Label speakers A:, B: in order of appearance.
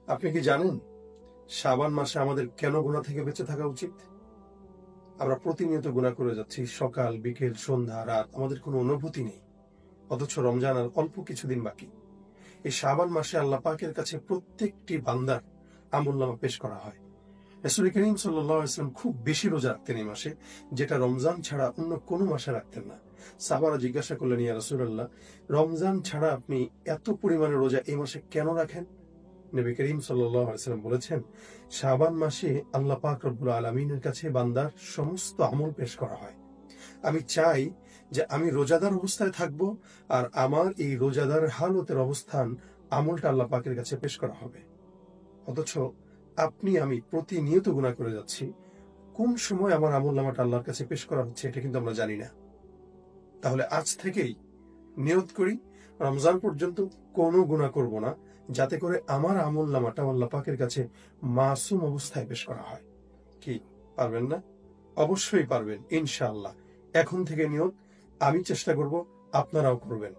A: আপনি কি জানেন শাবান মাসে আমাদের কেন গুনাহ থেকে বেঁচে থাকা উচিত? আমরা প্রতিনিয়ত গুনাহ করে যাচ্ছি, সকাল বিকেল সন্ধ্যা রাত, আমাদের কোনো অনুভূতি নেই। অথচ রমজান আর অল্প কিছুদিন বাকি। এই শাবান মাসে আল্লাহ পাকের কাছে প্রত্যেকটি বান্দার আমলনামা পেশ করা হয়। রাসূল করিম সাল্লাল্লাহু আলাইহি ওয়াসাল্লাম খুব বেশি রোজা রাখতেন এই মাসে, যেটা রমজান ছাড়া অন্য কোনো মাসে রাখতেন না। সাহাবারা জিজ্ঞাসা করলেন, ইয়া রাসূলুল্লাহ, রমজান ছাড়া আপনি এত পরিমাণে রোজা এই মাসে কেন রাখেন? নবী করিম সাল্লাল্লাহু আলাইহি ওয়াসাল্লাম বলেছেন, শাবান মাসে আল্লাহ পাক রব্বুল আলামিনের কাছে বান্দার সমস্ত আমল পেশ করা হয়। আমি চাই যে আমি রোজাদার অবস্থায় থাকব, আর আমার এই রোজাদার হালতের অবস্থান আমলটা আল্লাহ পাকের কাছে পেশ করা হবে। অথচ আপনি আমি প্রতিনিয়ত গুনাহ করে যাচ্ছি। কোন সময় আমার আমলনামাটা আল্লাহর কাছে পেশ করা হচ্ছে এটা কিন্তু আমরা জানি না। তাহলে আজ থেকেই নিয়ত করি, রমজান পর্যন্ত কোনো গুনাহ করব না, যাতে করে আমার আমলনামাটা আল্লাহ পাকের কাছে মাসুম অবস্থায় পেশ করা হয়। কি পারবেন না? অবশ্যই পারবেন ইনশাআল্লাহ। এখন থেকে নিয়ত, আমি চেষ্টা করব, আপনারাও করবেন।